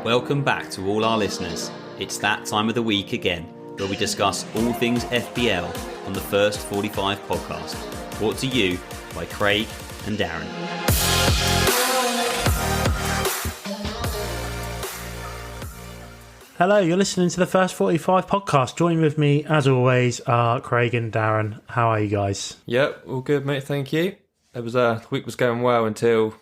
Welcome back to all our listeners. It's that time of the week again, where we discuss all things FPL on the First 45 podcast, brought to you by Craig and Darren. Hello, you're listening to the First 45 podcast. Joining with me, as always, are Craig and Darren. How are you guys? Yep, all good, mate. Thank you. It was the week was going well until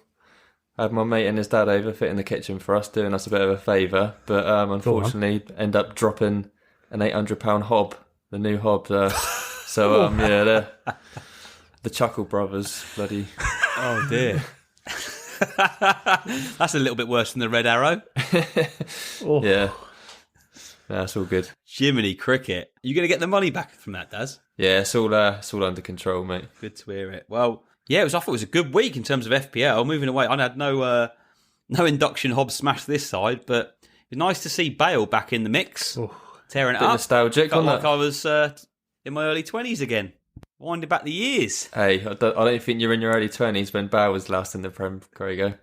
I had my mate and his dad over fit in the kitchen for us, doing us a bit of a favour. But unfortunately, end up dropping an £800 hob, the new hob. The Chuckle Brothers, bloody. Oh dear. That's a little bit worse than the Red Arrow. Oh. Yeah. That's all good. Jiminy cricket. You going to get the money back from that, Daz? Yeah, it's all under control, mate. Good to hear it. Well, yeah, I thought it was a good week in terms of FPL. Moving away, I had no induction hob smash this side, but it's nice to see Bale back in the mix, tearing it up. Nostalgic, felt like I was in my early 20s again. Winding back the years. Hey, I don't think you're in your early 20s when Bale was last in the Prem, Craigo.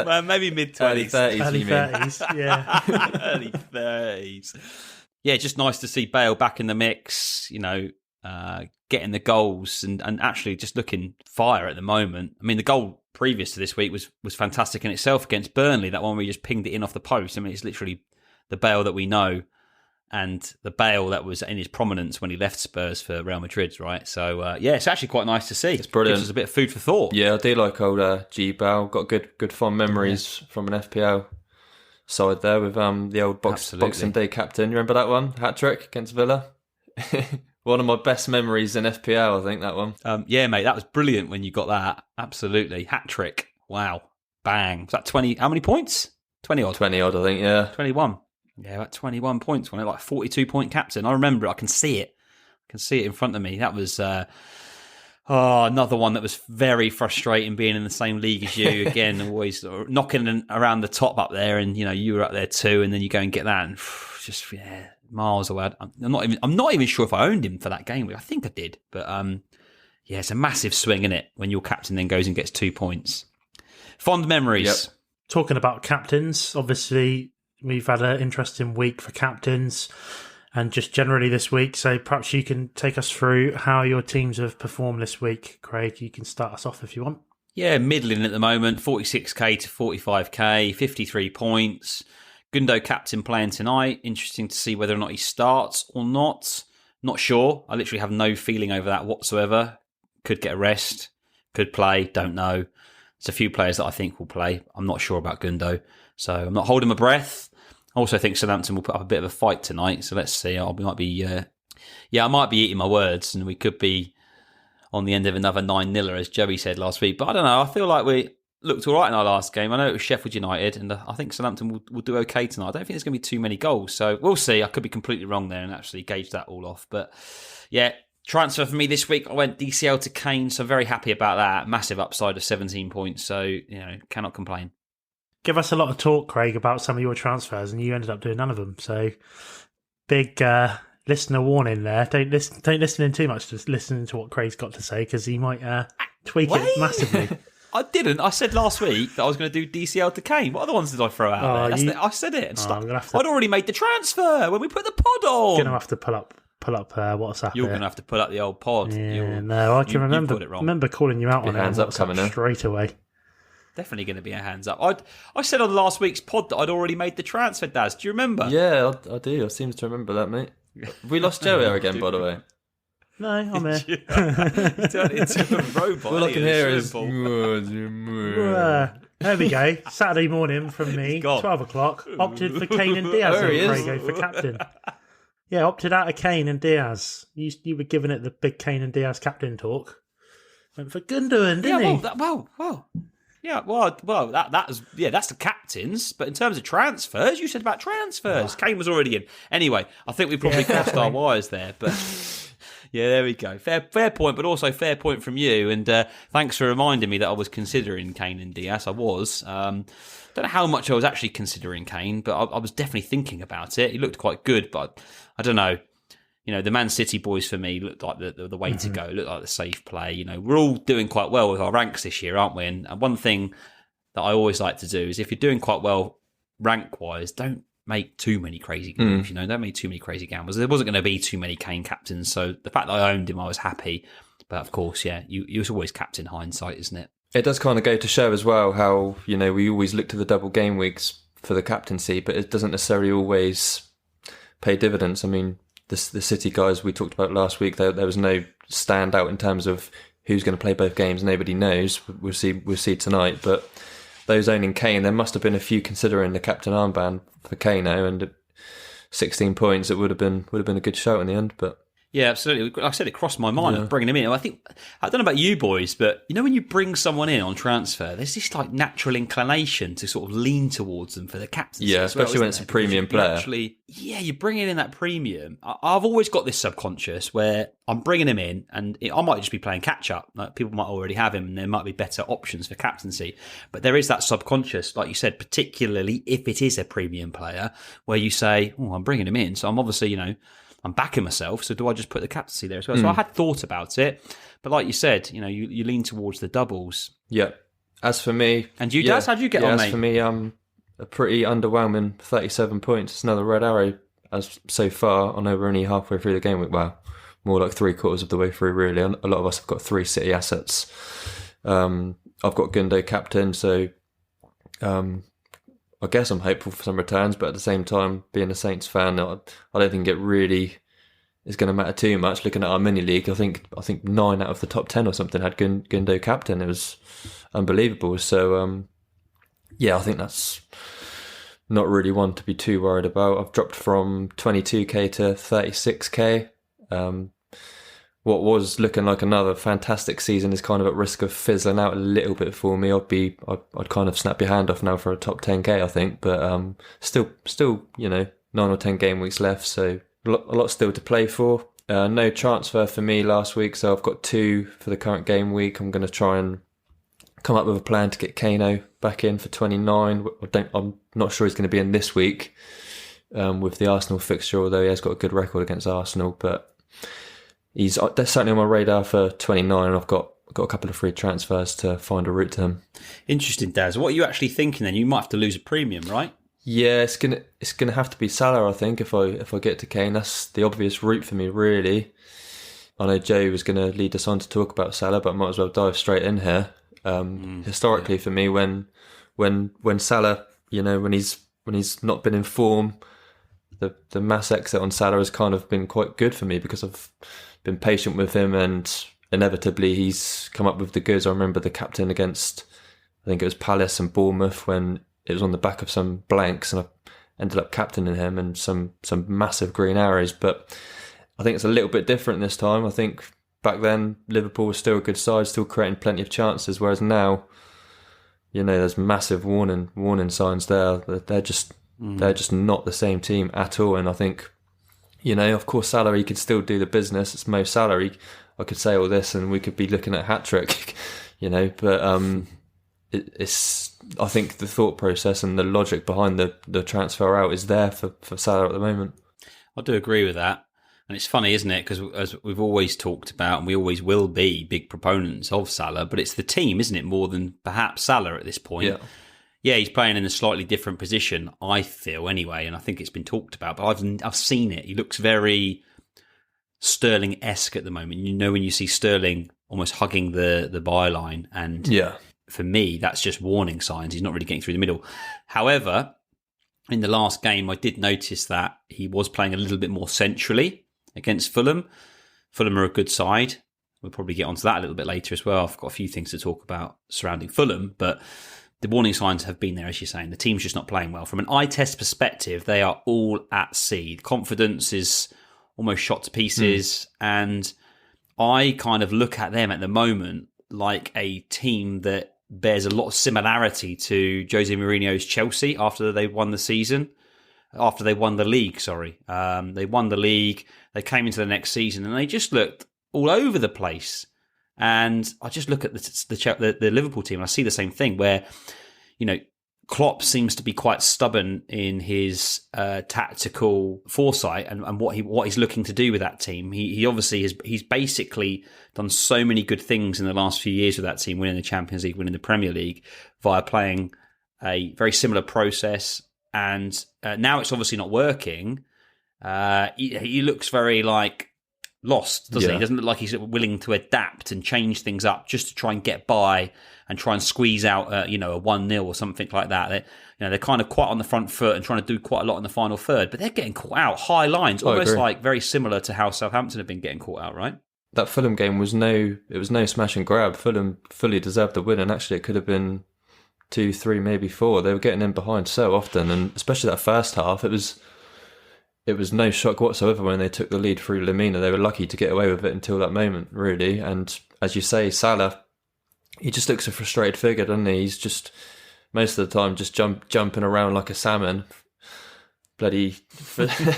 Well, maybe mid-20s. Early 30s, Early you mean? 30s, yeah. Early 30s. Yeah, just nice to see Bale back in the mix, getting the goals and actually just looking fire at the moment. I mean, the goal previous to this week was fantastic in itself against Burnley, that one where he just pinged it in off the post. I mean, it's literally the Bale that we know and the Bale that was in his prominence when he left Spurs for Real Madrid, right? So, it's actually quite nice to see. It's brilliant. Gives us a bit of food for thought. Yeah, I do like old G Bale. Got good fond memories from an FPL side there with the old Boxing Day captain. You remember that one? Hat-trick against Villa? One of my best memories in FPL, I think, that one. Yeah, mate, that was brilliant when you got that. Absolutely. Hat-trick. Wow. Bang. Was that 20? How many points? 20 odd. 20 odd, I think, yeah. 21. Yeah, about 21 points, wasn't it? Like 42-point captain. I remember it. I can see it. In front of me. That was another one that was very frustrating being in the same league as you. Again, always knocking around the top up there, and you were up there too, and then you go and get that, and just miles away. I'm not even sure if I owned him for that game. I think I did, but it's a massive swing, isn't it, when your captain then goes and gets 2 points. Fond memories. Yep. Talking about captains, obviously we've had an interesting week for captains and just generally this week. So perhaps you can take us through how your teams have performed this week. Craig, you can start us off if you want. Yeah, middling at the moment, 46k to 45k, 53 points. Gundo captain playing tonight. Interesting to see whether or not he starts or not. Not sure. I literally have no feeling over that whatsoever. Could get a rest. Could play. Don't know. There's a few players that I think will play. I'm not sure about Gundo. So I'm not holding my breath. I also think Southampton will put up a bit of a fight tonight. So let's see. I might be eating my words, and we could be on the end of another 9-0, as Joey said last week. But I don't know. I feel like we looked all right in our last game. I know it was Sheffield United, and I think Southampton will do okay tonight. I don't think there's going to be too many goals. So we'll see. I could be completely wrong there and actually gauge that all off. But yeah, transfer for me this week, I went DCL to Kane, so I'm very happy about that. Massive upside of 17 points. So, cannot complain. Give us a lot of talk, Craig, about some of your transfers, and you ended up doing none of them. So, big listener warning there. Don't listen in too much. Just listening to what Craig's got to say, because he might tweak it massively. I didn't. I said last week that I was going to do DCL to Kane. What other ones did I throw out there? I said it and stuff. I'd already made the transfer when we put the pod on. You're going to have to pull up WhatsApp. You're going to have to pull up the old pod. Yeah, no, I can remember calling you out on it. Hands up coming in straight away. Definitely going to be a hands up. I said on last week's pod that I'd already made the transfer, Daz. Do you remember? Yeah, I do. I seem to remember that, mate. We lost Joey again, by the way. No, I'm here. You turned into a robot. All I can hear is... There we go. Saturday morning from me, 12 o'clock. Opted for Kane and Diaz for captain. Yeah, opted out of Kane and Diaz. You were giving it the big Kane and Diaz captain talk. Went for Gundogan, didn't he? Yeah, that's the captains. But in terms of transfers, you said about transfers. Kane was already in. Anyway, I think we probably crossed our wires there. But yeah, there we go. Fair point, but also fair point from you. And thanks for reminding me that I was considering Kane and Diaz. I was. Don't know how much I was actually considering Kane, but I was definitely thinking about it. He looked quite good, but I don't know. The Man City boys for me looked like the way to go. Looked like the safe play. We're all doing quite well with our ranks this year, aren't we? And one thing that I always like to do is if you're doing quite well rank-wise, don't make too many crazy moves, don't make too many crazy gambles. There wasn't going to be too many Kane captains, so the fact that I owned him, I was happy. But of course, you was always captain hindsight, isn't it? It does kind of go to show as well how, we always look to the double game weeks for the captaincy, but it doesn't necessarily always pay dividends. I mean, the City guys we talked about last week, there was no standout in terms of who's going to play both games. Nobody knows. We'll see tonight. But those owning Kane, there must have been a few considering the captain armband for Kano, and at 16 points, it would have been a good shout in the end. But yeah, absolutely. Like I said, it crossed my mind of bringing him in. I don't know about you boys, but when you bring someone in on transfer, there's this like natural inclination to sort of lean towards them for the captaincy. Yeah, especially when it's a premium player. You're bringing in that premium. I've always got this subconscious where I'm bringing him in, and I might just be playing catch up. Like people might already have him, and there might be better options for captaincy. But there is that subconscious, like you said, particularly if it is a premium player, where you say, "Oh, I'm bringing him in," so I'm obviously, I'm backing myself, so do I just put the captaincy there as well? So I had thought about it, but like you said, you lean towards the doubles. Yeah. As for me... And you, Daz, how'd you get on, mate? As for me, a pretty underwhelming 37 points. It's another red arrow as so far. I know we're only halfway through the game week. Well, more like 3/4 of the way through, really. A lot of us have got 3 City assets. I've got Gundo captain, so... I guess I'm hopeful for some returns, but at the same time, being a Saints fan, I don't think it really is going to matter too much. Looking at our mini league, I think 9 out of the top 10 or something had Gundo captain. It was unbelievable. So I think that's not really one to be too worried about. I've dropped from 22k to 36k. What was looking like another fantastic season is kind of at risk of fizzling out a little bit for me. I'd kind of snap your hand off now for a top 10k, I think, but still, 9 or 10 game weeks left, so a lot still to play for. No transfer for me last week, so I've got 2 for the current game week. I'm going to try and come up with a plan to get Kano back in for 29. I'm not sure he's going to be in this week with the Arsenal fixture, although he has got a good record against Arsenal, but he's certainly on my radar for 29, and I've got a couple of free transfers to find a route to him. Interesting, Daz. What are you actually thinking then? You might have to lose a premium, right? Yeah, it's gonna have to be Salah, I think, if I get to Kane. That's the obvious route for me, really. I know Joe was going to lead us on to talk about Salah, but I might as well dive straight in here. Historically, for me, when Salah, when he's not been in form, the mass exit on Salah has kind of been quite good for me because I've been patient with him, and inevitably he's come up with the goods. I remember the captain against, I think it was Palace and Bournemouth, when it was on the back of some blanks, and I ended up captaining him and some massive green arrows. But I think it's a little bit different this time. I think back then Liverpool was still a good side, still creating plenty of chances, whereas now, there's massive warning signs there. They're just not the same team at all. And I think, of course, Salah, he could still do the business. It's Mo Salah. I could say all this and we could be looking at a hat-trick, but it's, I think the thought process and the logic behind the transfer out is there for Salah at the moment. I do agree with that. And it's funny, isn't it? Because as we've always talked about, and we always will be big proponents of Salah, but it's the team, isn't it, more than perhaps Salah at this point. Yeah, he's playing in a slightly different position, I feel, anyway, and I think it's been talked about, but I've seen it. He looks very Sterling-esque at the moment. When you see Sterling almost hugging the byline, and for me, that's just warning signs. He's not really getting through the middle. However, in the last game, I did notice that he was playing a little bit more centrally against Fulham. Fulham are a good side. We'll probably get onto that a little bit later as well. I've got a few things to talk about surrounding Fulham, but the warning signs have been there, as you're saying. The team's just not playing well. From an eye test perspective, they are all at sea. Confidence is almost shot to pieces, and I kind of look at them at the moment like a team that bears a lot of similarity to Jose Mourinho's Chelsea after they won the season. After they won the league, they won the league. They came into the next season and they just looked all over the place. And I just look at the Liverpool team and I see the same thing where, Klopp seems to be quite stubborn in his tactical foresight and what he's looking to do with that team. He obviously he's basically done so many good things in the last few years with that team, winning the Champions League, winning the Premier League, via playing a very similar process. And now it's obviously not working. He looks very lost, doesn't he? He doesn't look like he's willing to adapt and change things up just to try and get by and try and squeeze out, a 1-0 or something like that. They're kind of quite on the front foot and trying to do quite a lot in the final third, but they're getting caught out high lines, almost like very similar to how Southampton have been getting caught out, right? That Fulham game was no smash and grab. Fulham fully deserved the win, and actually it could have been 2-3, maybe 4. They were getting in behind so often, and especially that first half, it was no shock whatsoever when they took the lead through Lamina. They were lucky to get away with it until that moment, really. And as you say, Salah, he just looks a frustrated figure, doesn't he? He's just, most of the time, just jumping around like a salmon, bloody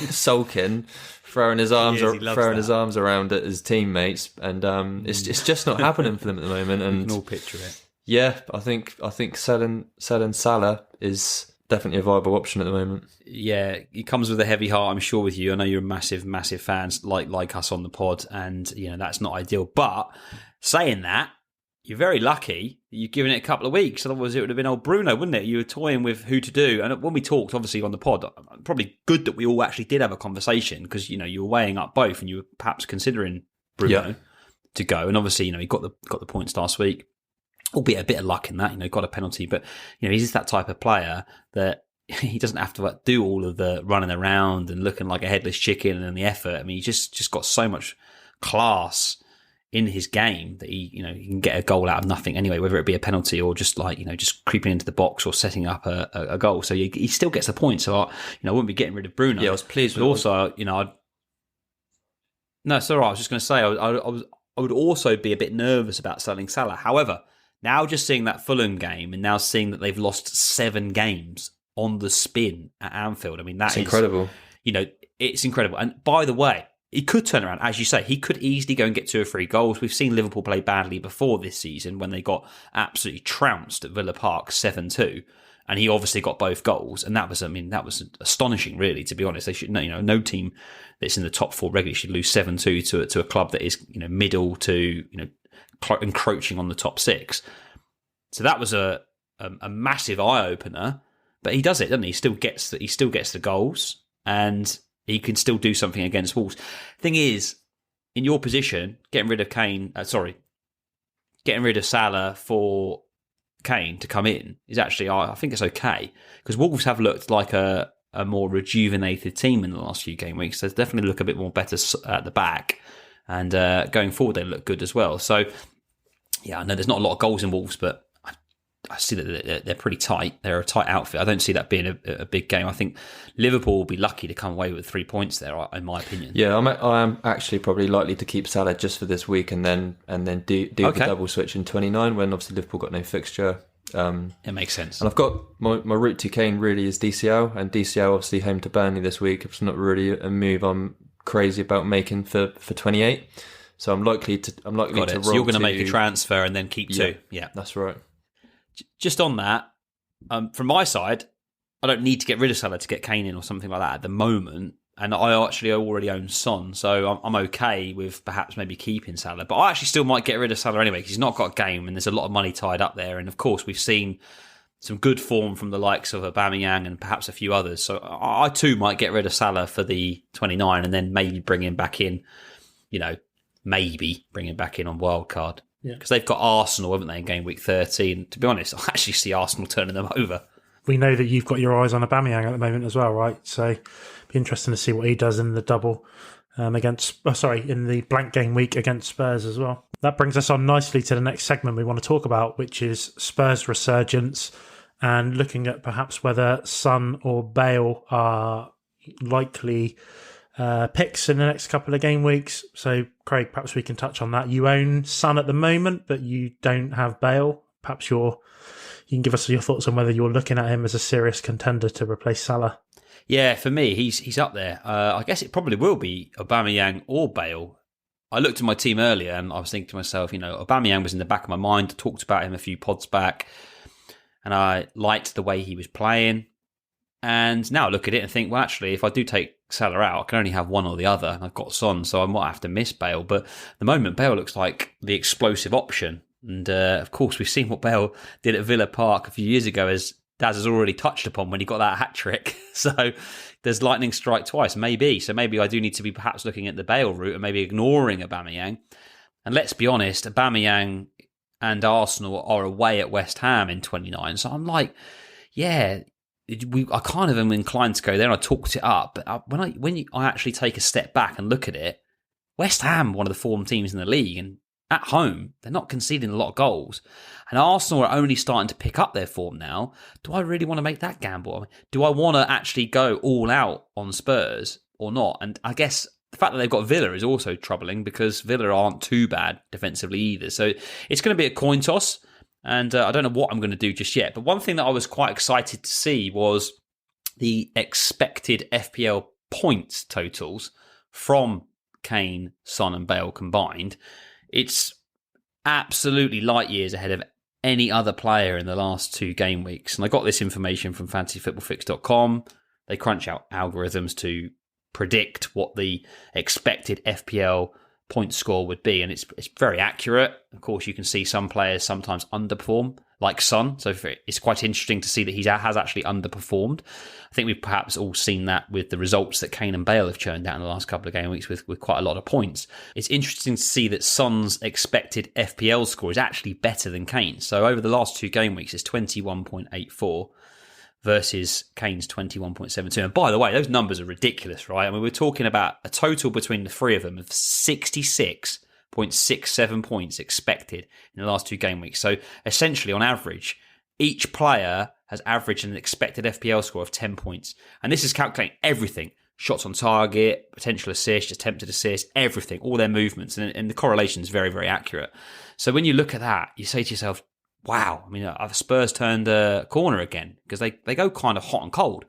sulking, throwing his arms around at his teammates. And it's just not happening for them at the moment. And you can all picture it. Yeah, I think selling Salah is definitely a viable option at the moment. Yeah, he comes with a heavy heart, I'm sure, with you. I know you're massive fans like us on the pod, and that's not ideal. But saying that, you're very lucky that you've given it a couple of weeks. Otherwise, it would have been old Bruno, wouldn't it? You were toying with who to do. And when we talked, obviously, on the pod, probably good that we all actually did have a conversation, because, you were weighing up both and you were perhaps considering Bruno to go. And obviously, he got the points last week. Albeit a bit of luck in that, got a penalty, but he's just that type of player that he doesn't have to do all of the running around and looking like a headless chicken and the effort. I mean, he just got so much class in his game that he can get a goal out of nothing anyway, whether it be a penalty or just just creeping into the box or setting up a goal. So he still gets the point. So I wouldn't be getting rid of Bruno. Yeah, I was pleased with it. Also, no, it's all right. I was just going to say I would also be a bit nervous about selling Salah. However, now just seeing that Fulham game and now seeing that they've lost 7 games on the spin at Anfield, I mean, that's incredible. It's incredible. And by the way, he could turn around. As you say, he could easily go and get 2 or 3 goals. We've seen Liverpool play badly before this season when they got absolutely trounced at Villa Park 7-2. And he obviously got both goals. And that was astonishing, really, to be honest. They should, no team that's in the top 4 regularly should lose 7-2 to a club that is, middle to, encroaching on the top 6. So that was a massive eye opener, but he does it, doesn't he? He still gets the goals, and he can still do something against Wolves. Thing is, in your position, getting rid of Salah for Kane to come in is actually, I think it's okay, because Wolves have looked like a more rejuvenated team in the last few game weeks. They definitely look a bit more better at the back. And going forward, they look good as well. So, yeah, I know there's not a lot of goals in Wolves, but I see that they're pretty tight. They're a tight outfit. I don't see that being a big game. I think Liverpool will be lucky to come away with 3 points there, in my opinion. Yeah, I am actually probably likely to keep Salah just for this week and then do the double switch in 29 when obviously Liverpool got no fixture. It makes sense. And I've got my route to Kane really is DCL, and DCL obviously home to Burnley this week. It's not really a move I'm crazy about making for 28. So I'm likely to roll. So you're going to make a transfer and then keep 2. Yeah, that's right. Just on that, from my side, I don't need to get rid of Salah to get Kane in or something like that at the moment. And I actually already own Son, so I'm okay with perhaps maybe keeping Salah. But I actually still might get rid of Salah anyway, because he's not got a game and there's a lot of money tied up there. And of course, we've seen some good form from the likes of Aubameyang and perhaps a few others. So I too might get rid of Salah for the 29 and then maybe bring him back in, maybe bring him back in on wildcard. Yeah. Because they've got Arsenal, haven't they, in game week 13. To be honest, I actually see Arsenal turning them over. We know that you've got your eyes on Aubameyang at the moment as well, right? So be interesting to see what he does in the double in the blank game week against Spurs as well. That brings us on nicely to the next segment we want to talk about, which is Spurs resurgence and looking at perhaps whether Son or Bale are likely picks in the next couple of game weeks. So, Craig, perhaps we can touch on that. You own Son at the moment, but you don't have Bale. Perhaps you can give us your thoughts on whether you're looking at him as a serious contender to replace Salah. Yeah, for me, he's up there. I guess it probably will be Aubameyang or Bale. I looked at my team earlier and I was thinking to myself, Aubameyang was in the back of my mind. I talked about him a few pods back. and I liked the way he was playing. And now I look at it and think, well, actually, if I do take Salah out, I can only have one or the other. And I've got Son, so I might have to miss Bale. But at the moment, Bale looks like the explosive option. And of course, we've seen what Bale did at Villa Park a few years ago, as Daz has already touched upon when he got that hat trick. So there's lightning strike twice, maybe. So maybe I do need to be perhaps looking at the Bale route and maybe ignoring Aubameyang. And let's be honest, Aubameyang and Arsenal are away at West Ham in 29. So I'm like, yeah, I kind of am inclined to go there, and I talked it up. But when I actually take a step back and look at it, West Ham, one of the form teams in the league, and at home, they're not conceding a lot of goals. And Arsenal are only starting to pick up their form now. Do I really want to make that gamble? I mean, do I want to actually go all out on Spurs or not? And I guess the fact that they've got Villa is also troubling, because Villa aren't too bad defensively either. So it's going to be a coin toss. And I don't know what I'm going to do just yet. But one thing that I was quite excited to see was the expected FPL points totals from Kane, Son and Bale combined. It's absolutely light years ahead of any other player in the last 2 game weeks. And I got this information from fantasyfootballfix.com. They crunch out algorithms to predict what the expected FPL point score would be, and it's very accurate. Of course, you can see some players sometimes underperform, like Son. So it's quite interesting to see that he has actually underperformed. I think we've perhaps all seen that with the results that Kane and Bale have churned out in the last couple of game weeks with quite a lot of points. It's interesting to see that Son's expected FPL score is actually better than Kane's. So over the last 2 game weeks, it's 21.84 versus Kane's 21.72. And by the way, those numbers are ridiculous, right? I mean, we're talking about a total between the 3 of them of 66.67 points expected in the last 2 game weeks. So essentially, on average, each player has averaged an expected FPL score of 10 points. And this is calculating everything: shots on target, potential assist, attempted assist, everything, all their movements. And the correlation is very, very accurate. So when you look at that, you say to yourself, wow, I mean, have Spurs turned a corner again? Because they go kind of hot and cold.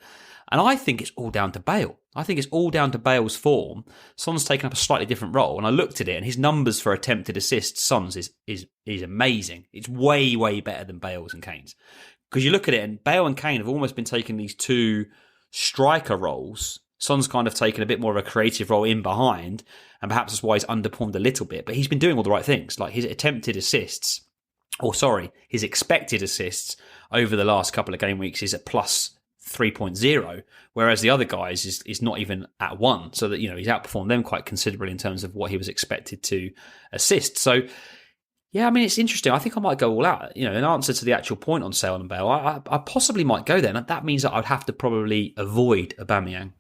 And I think it's all down to Bale. I think it's all down to Bale's form. Son's taken up a slightly different role. And I looked at it, and his numbers for attempted assists, Son's is amazing. It's way, way better than Bale's and Kane's. Because you look at it, and Bale and Kane have almost been taking these 2 striker roles. Son's kind of taken a bit more of a creative role in behind, and perhaps that's why he's underperformed a little bit. But he's been doing all the right things. Like his attempted assists, his expected assists over the last couple of game weeks is at plus 3.0, whereas the other guys is not even at 1. So that, he's outperformed them quite considerably in terms of what he was expected to assist. So, yeah, I mean, it's interesting. I think I might go all out. In answer to the actual point on Sale and Bale, I possibly might go there. And that means that I'd have to probably avoid Aubameyang.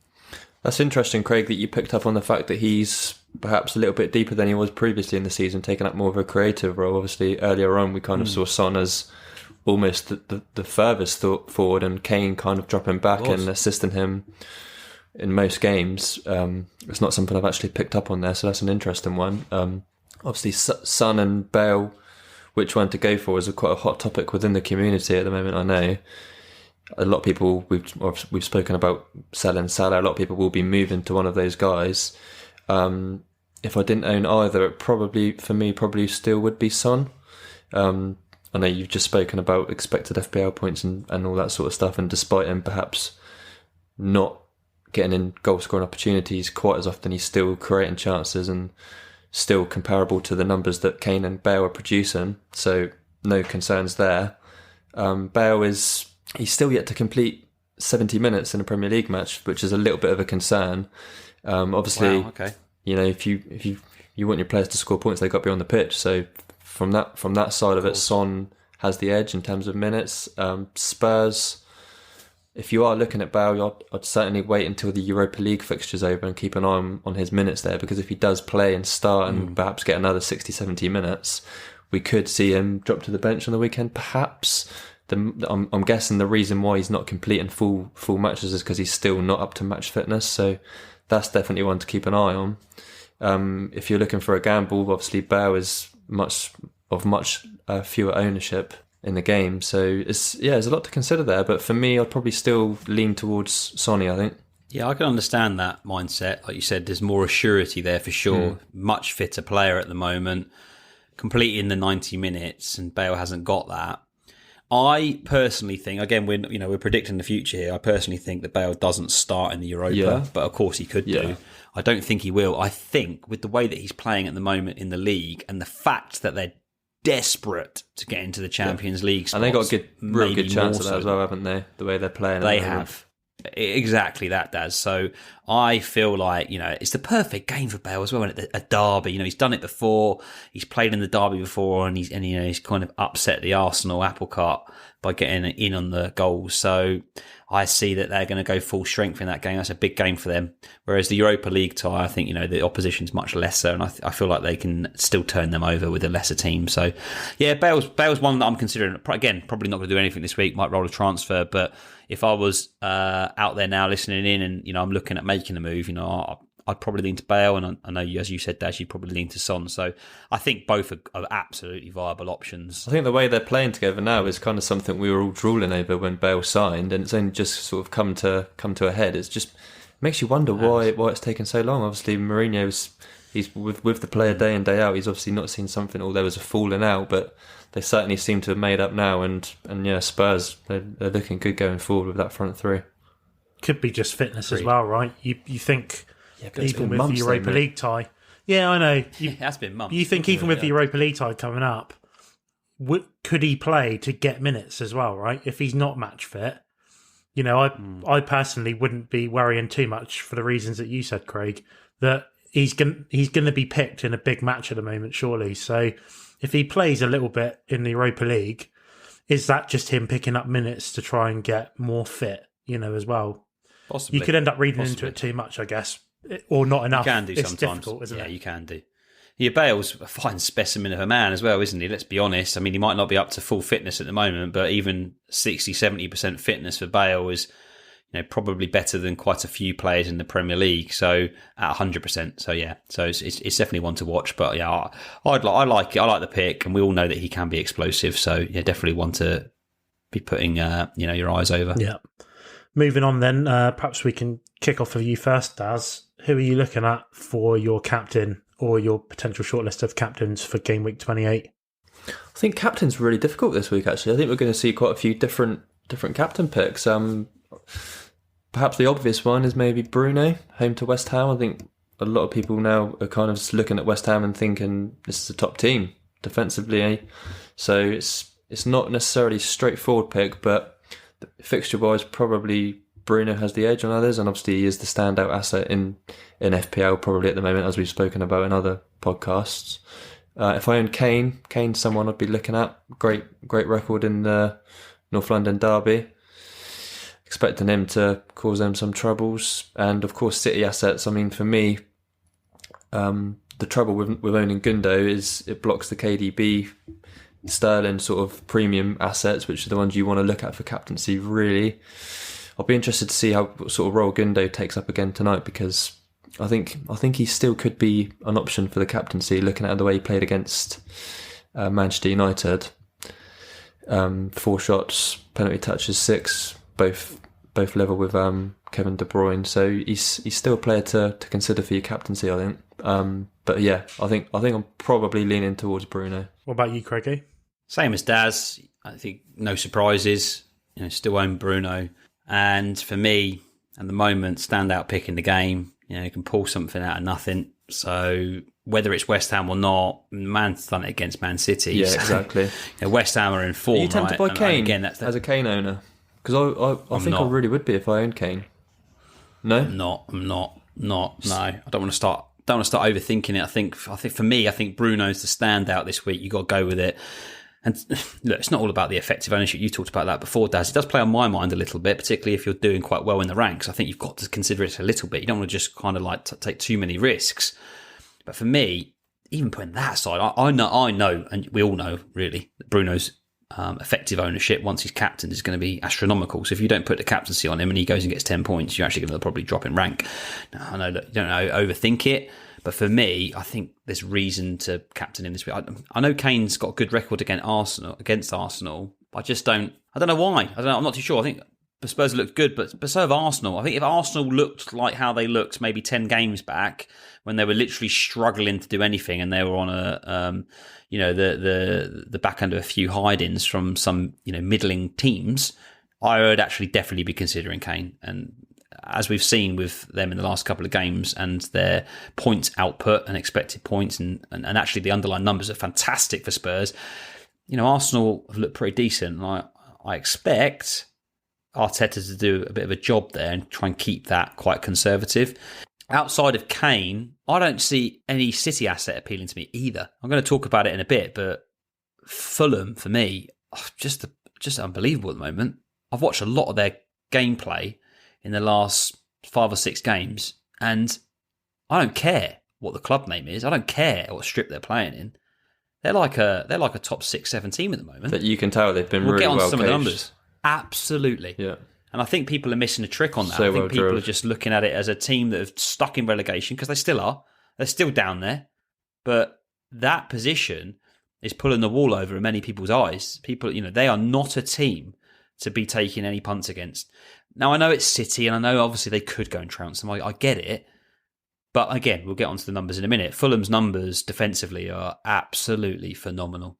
That's interesting, Craig, that you picked up on the fact that he's perhaps a little bit deeper than he was previously in the season, taking up more of a creative role. Obviously, earlier on, we kind of saw Son as almost the furthest forward, and Kane kind of dropping back and assisting him in most games. It's not something I've actually picked up on there, so that's an interesting one. Obviously, Son and Bale, which one to go for, is quite a hot topic within the community at the moment, I know. A lot of people, we've spoken about selling Salah, a lot of people will be moving to one of those guys. If I didn't own either, it probably still would be Son. I know you've just spoken about expected FPL points and all that sort of stuff, and despite him perhaps not getting in goal scoring opportunities quite as often, he's still creating chances and still comparable to the numbers that Kane and Bale are producing, so no concerns there. Bale he's still yet to complete 70 minutes in a Premier League match, which is a little bit of a concern. Obviously, wow, okay. If you want your players to score points, they've got to be on the pitch. So from that side of it, Son has the edge in terms of minutes. Spurs, if you are looking at Bale, I'd certainly wait until the Europa League fixture's over and keep an eye on his minutes there, because if he does play and start and perhaps get another 60, 70 minutes, we could see him drop to the bench on the weekend, perhaps. I'm guessing the reason why he's not completing full matches is because he's still not up to match fitness. So that's definitely one to keep an eye on. If you're looking for a gamble, obviously Bale is much fewer ownership in the game. So there's a lot to consider there. But for me, I'd probably still lean towards Sonny, I think. Yeah, I can understand that mindset. Like you said, there's more assurity there for sure. Much fitter player at the moment, completing the 90 minutes, and Bale hasn't got that. I personally think, again, we're predicting the future here. I personally think that Bale doesn't start in the Europa, but of course he could do. I don't think he will. I think with the way that he's playing at the moment in the league and the fact that they're desperate to get into the Champions League spots, and they got a real good chance of that as well, haven't they? The way they're playing. They have. Exactly that, Daz. So I feel like, it's the perfect game for Bale as well. And a derby, he's done it before. He's played in the derby before, and he's kind of upset the Arsenal apple cart by getting in on the goals. So I see that they're going to go full strength in that game. That's a big game for them. Whereas the Europa League tie, I think, the opposition's much lesser, and I feel like they can still turn them over with a lesser team. So, yeah, Bale's one that I'm considering. Again, probably not going to do anything this week, might roll a transfer, but if I was out there now listening in and, I'm looking at making a move, I'd probably lean to Bale, and I know, as you said, Daz, you'd probably lean to Son. So I think both are absolutely viable options. I think the way they're playing together now is kind of something we were all drooling over when Bale signed, and it's only just sort of come to a head. It's just makes you wonder why it's taken so long. Obviously, Mourinho's he's with the player day in, day out. He's obviously not seen something, or there was a falling out, but they certainly seem to have made up now. And yeah, Spurs, they're looking good going forward with that front three. Could be just fitness as well, right? You think... Yeah, even with the Europa League tie. Yeah, I know. It has been months. You think even with the Europa League tie coming up, could he play to get minutes as well, right? If he's not match fit, I personally wouldn't be worrying too much for the reasons that you said, Craig, that he's going to be picked in a big match at the moment, surely. So if he plays a little bit in the Europa League, is that just him picking up minutes to try and get more fit, as well? Possibly. You could end up reading into it too much, I guess. Or not enough. You can do it's sometimes. Difficult, isn't it? Yeah, you can do. Yeah, Bale's a fine specimen of a man as well, isn't he? Let's be honest. I mean, he might not be up to full fitness at the moment, but even 60-70% fitness for Bale is, probably better than quite a few players in the Premier League. So at 100%. So yeah, so it's definitely one to watch. But yeah, I like it. I like the pick, and we all know that he can be explosive. So yeah, definitely one to be putting your eyes over. Yeah. Moving on then, perhaps we can kick off with you first, Daz. Who are you looking at for your captain or your potential shortlist of captains for game week 28? I think captain's really difficult this week, actually. I think we're going to see quite a few different captain picks. Perhaps the obvious one is maybe Bruno, home to West Ham. I think a lot of people now are kind of just looking at West Ham and thinking this is a top team defensively. Eh? So it's not necessarily a straightforward pick, but fixture-wise, probably Bruno has the edge on others, and obviously he is the standout asset in FPL probably at the moment, as we've spoken about in other podcasts. If I owned Kane's someone I'd be looking at. Great record in the North London derby. Expecting him to cause them some troubles. And of course, City assets. I mean, for me, the trouble with owning Gundo is it blocks the KDB, Sterling sort of premium assets, which are the ones you want to look at for captaincy, really. I'll be interested to see what sort of role Gundo takes up again tonight, because I think he still could be an option for the captaincy, looking at the way he played against Manchester United. 4 shots, penalty touches 6, both level with Kevin De Bruyne. So he's still a player to consider for your captaincy, I think. But yeah, I think I'm probably leaning towards Bruno. What about you, Craigie? Same as Daz. I think no surprises. Still own Bruno. And for me, at the moment, standout pick in the game. You can pull something out of nothing. So whether it's West Ham or not, Man's done it against Man City. Yeah, so, exactly. West Ham are in form. Are you tempted by Kane again, as a Kane owner? Because I think I really would be if I owned Kane. No, I'm not. No, I don't want to start overthinking it. I think for me, Bruno's the standout this week. You got to go with it. And look, it's not all about the effective ownership. You talked about that before, Daz. It does play on my mind a little bit, particularly if you're doing quite well in the ranks. I think you've got to consider it a little bit. You don't want to just kind of like take too many risks. But for me, even putting that aside, I know, and we all know really, that Bruno's effective ownership once he's captain is going to be astronomical. So if you don't put the captaincy on him and he goes and gets 10 points, you're actually going to probably drop in rank. Now, I know that you don't overthink it. But for me, I think there's reason to captain him this week. I know Kane's got a good record against Arsenal. I just don't. I don't know why. I'm not too sure. I think Spurs looked good, but so have Arsenal. I think if Arsenal looked like how they looked maybe 10 games back, when they were literally struggling to do anything, and they were on the back end of a few hide-ins from some middling teams, I would actually definitely be considering Kane. And as we've seen with them in the last couple of games and their points output and expected points, and actually the underlying numbers are fantastic for Spurs. Arsenal have looked pretty decent, and I expect Arteta to do a bit of a job there and try and keep that quite conservative. Outside of Kane, I don't see any City asset appealing to me either. I'm going to talk about it in a bit, but Fulham, for me, just unbelievable at the moment. I've watched a lot of their gameplay in the last 5 or 6 games, and I don't care what the club name is. I don't care what strip they're playing in. They're like a top 6-7 team at the moment. But you can tell they've been really well coached. We'll get on to some of the numbers. Absolutely. Yeah. And I think people are missing a trick on that. I think people are just looking at it as a team that are stuck in relegation, because they still are. They're still down there. But that position is pulling the wall over in many people's eyes. People, they are not a team to be taking any punts against. Now, I know it's City, and I know obviously they could go and trounce them. I get it. But again, we'll get onto the numbers in a minute. Fulham's numbers defensively are absolutely phenomenal.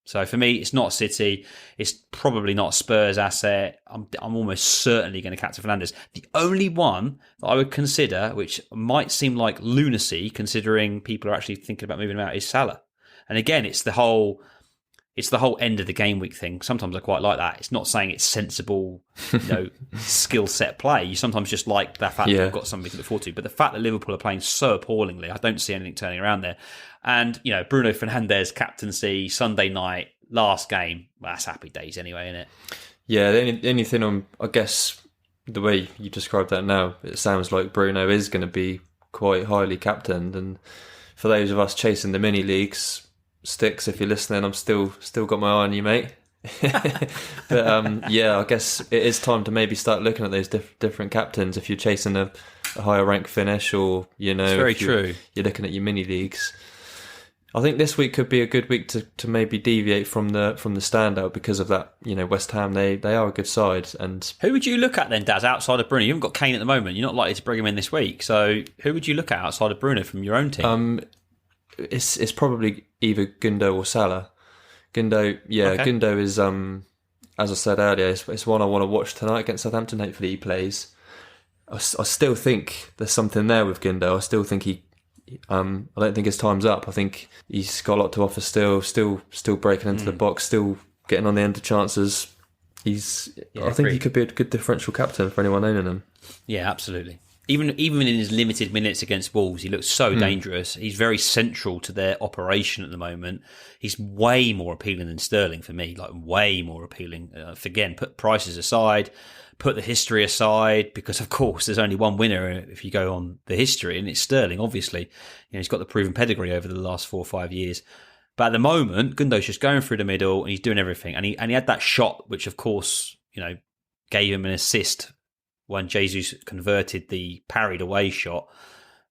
So for me, it's not City. It's probably not Spurs asset. I'm almost certainly going to captain Fernandes. The only one that I would consider, which might seem like lunacy considering people are actually thinking about moving him out, is Salah. And again, it's the whole end of the game week thing. Sometimes I quite like that. It's not saying it's sensible, skill set play. You sometimes just like the fact that you've got something to look forward to. But the fact that Liverpool are playing so appallingly, I don't see anything turning around there. And, Bruno Fernandes captaincy, Sunday night, last game, well, that's happy days anyway, isn't it? Yeah, the only thing I guess the way you described that now, it sounds like Bruno is going to be quite highly captained. And for those of us chasing the mini leagues, Sticks, if you're listening, I'm still got my eye on you, mate. But I guess it is time to maybe start looking at those different captains if you're chasing a higher rank finish, or it's very true. You're looking at your mini leagues. I think this week could be a good week to maybe deviate from the standout because of that. West Ham, they are a good side. And who would you look at then, Daz, outside of Bruno? You haven't got Kane at the moment. You're not likely to bring him in this week. So who would you look at outside of Bruno from your own team? It's probably either Gundo or Salah. Gundo, okay. Gundo is as I said earlier, it's one I want to watch tonight against Southampton. Hopefully he plays. I still think there's something there with Gundo. I still think I don't think his time's up. I think he's got a lot to offer still breaking into the box, still getting on the end of chances. I think he could be a good differential captain for anyone owning him. Yeah, absolutely. Even in his limited minutes against Wolves, he looks so dangerous. He's very central to their operation at the moment. He's way more appealing than Sterling for me, like way more appealing. Again, put prices aside, put the history aside, because of course there's only one winner if you go on the history, and it's Sterling, obviously. He's got the proven pedigree over the last 4 or 5 years. But at the moment, Gundo's just going through the middle and he's doing everything. And he had that shot, which of course, gave him an assist when Jesus converted the parried away shot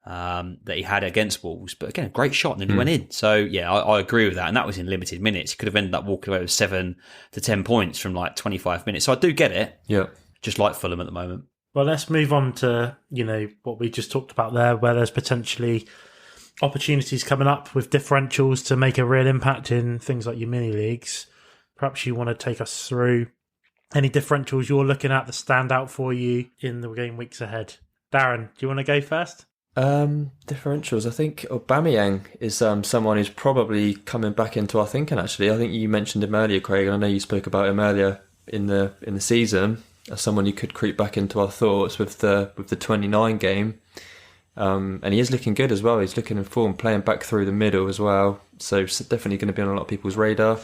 that he had against Wolves. But again, a great shot, and then he went in. So yeah, I agree with that. And that was in limited minutes. He could have ended up walking away with 7 to 10 points from like 25 minutes. So I do get it. Yeah. Just like Fulham at the moment. Well, let's move on to, what we just talked about there, where there's potentially opportunities coming up with differentials to make a real impact in things like your mini leagues. Perhaps you want to take us through any differentials you're looking at that stand out for you in the game weeks ahead. Darren, do you want to go first? Differentials. I think Aubameyang is someone who's probably coming back into our thinking, actually. I think you mentioned him earlier, Craig, and I know you spoke about him earlier in the season as someone who could creep back into our thoughts with the 29 game. And he is looking good as well. He's looking in form, playing back through the middle as well. So it's definitely going to be on a lot of people's radar.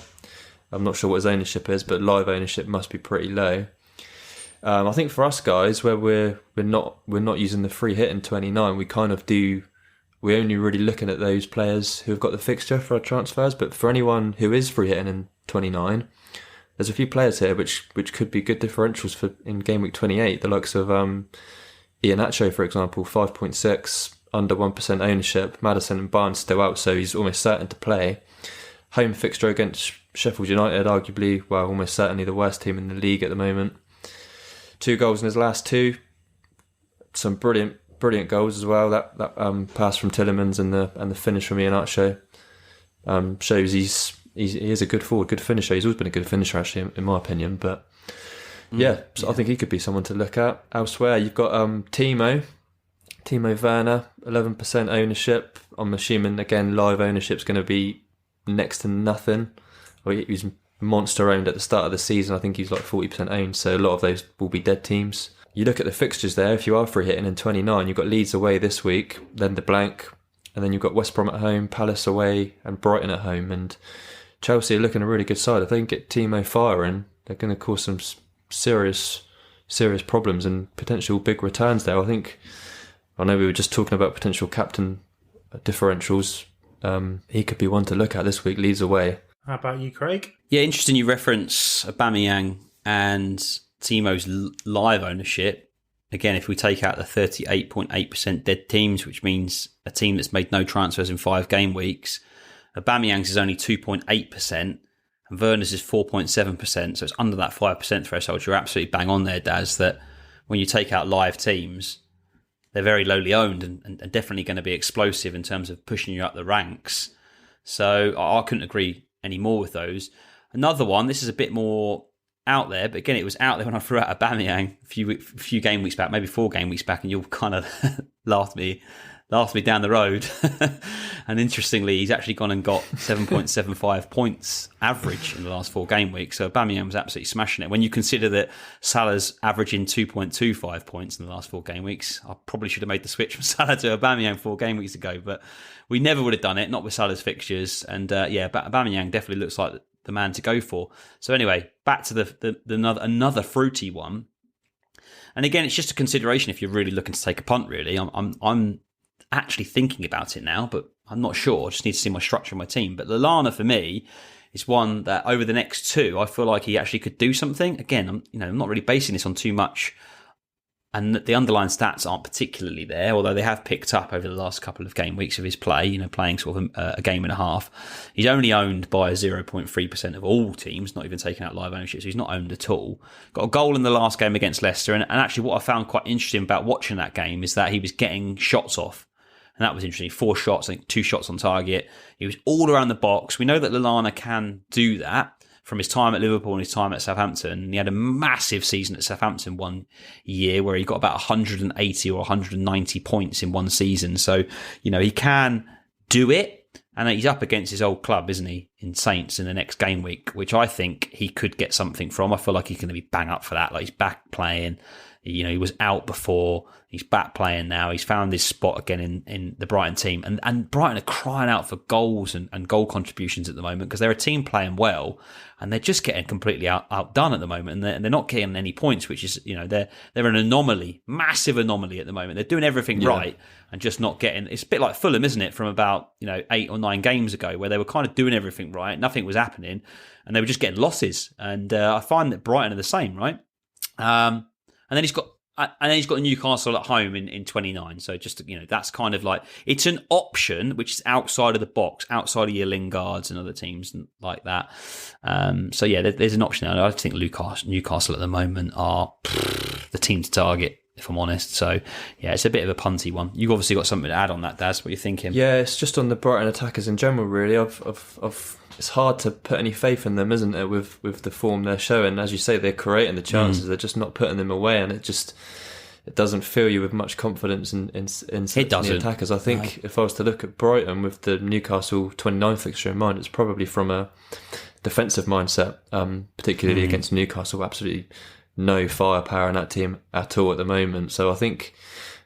I'm not sure what his ownership is, but live ownership must be pretty low. I think for us guys, where we're not using the free hit in 29, we're only really looking at those players who have got the fixture for our transfers. But for anyone who is free hitting in 29, there's a few players here which could be good differentials for in game week 28. The likes of Iheanacho, for example, 5.6, under 1% ownership. Maddison and Barnes still out, so he's almost certain to play. Home fixture against Sheffield United, arguably, almost certainly the worst team in the league at the moment. 2 goals in his last 2. Some brilliant goals as well. That pass from Tillemans and the finish from Iheanacho shows he is a good forward, good finisher. He's always been a good finisher, actually, in my opinion. But so I think he could be someone to look at. Elsewhere, you've got Timo Werner, 11% ownership. I'm assuming, again, live ownership's going to be next to nothing. He was monster owned at the start of the season. I think he's like 40% owned, so a lot of those will be dead teams. You look at the fixtures there, if you are free hitting in 29, you've got Leeds away this week, then the blank, and then you've got West Brom at home, Palace away, and Brighton at home. And Chelsea are looking a really good side. If they can get Timo firing, they're going to cause some serious problems and potential big returns there. I know we were just talking about potential captain differentials. He could be one to look at this week, Leeds away. How about you, Craig? Yeah, interesting you reference Aubameyang and Timo's live ownership. Again, if we take out the 38.8% dead teams, which means a team that's made no transfers in 5 game weeks, Aubameyang's is only 2.8% and Werner's is 4.7%. So it's under that 5% threshold. You're absolutely bang on there, Daz, that when you take out live teams, they're very lowly owned and definitely going to be explosive in terms of pushing you up the ranks. So I couldn't agree any more with those. Another one, this is a bit more out there, but again, it was out there when I threw out Aubameyang a few game weeks back, maybe 4 game weeks back, and you'll kind of laughed me down the road. And interestingly, he's actually gone and got 7.75 points average in the last 4 game weeks. So Aubameyang was absolutely smashing it. When you consider that Salah's averaging 2.25 points in the last 4 game weeks, I probably should have made the switch from Salah to Aubameyang 4 game weeks ago, but we never would have done it, not with Salah's fixtures. And Aubameyang definitely looks like the man to go for. So anyway, back to another fruity one. And again, it's just a consideration if you're really looking to take a punt. Really, I'm actually thinking about it now, but I'm not sure. I just need to see my structure of my team. But Lallana for me is one that over the next 2, I feel like he actually could do something. Again, I'm not really basing this on too much, and the underlying stats aren't particularly there, although they have picked up over the last couple of game weeks of his play, playing sort of a game and a half. He's only owned by 0.3% of all teams, not even taking out live ownership, so he's not owned at all. Got a goal in the last game against Leicester, and actually what I found quite interesting about watching that game is that he was getting shots off. And that was interesting. 4 shots, I think 2 shots on target. He was all around the box. We know that Lallana can do that from his time at Liverpool and his time at Southampton. He had a massive season at Southampton one year where he got about 180 or 190 points in one season. So, he can do it. And he's up against his old club, isn't he, in Saints in the next game week, which I think he could get something from. I feel like he's going to be bang up for that. Like, he's back playing. He was out before. He's back playing now. He's found his spot again in the Brighton team. And Brighton are crying out for goals and goal contributions at the moment because they're a team playing well and they're just getting completely outdone at the moment. And they're not getting any points, which is, they're an anomaly, massive anomaly at the moment. They're doing everything right and just not getting... It's a bit like Fulham, isn't it, from about 8 or 9 games ago where they were kind of doing everything right. Nothing was happening and they were just getting losses. And I find that Brighton are the same, right? And then he's got Newcastle at home in 29. So just, that's kind of like, it's an option which is outside of the box, outside of your Lingards and other teams like that. So yeah, there's an option there. I think Newcastle at the moment are the team to target, if I'm honest. So yeah, it's a bit of a punty one. You've obviously got something to add on that, Daz. What are you thinking? Yeah, it's just on the Brighton attackers in general, really. It's hard to put any faith in them, isn't it, with the form they're showing. As you say, they're creating the chances. They're just not putting them away, and it doesn't fill you with much confidence in the attackers. I think if I was to look at Brighton with the Newcastle 29 fixture in mind, it's probably from a defensive mindset, particularly against Newcastle. Absolutely no firepower in that team at all at the moment. So I think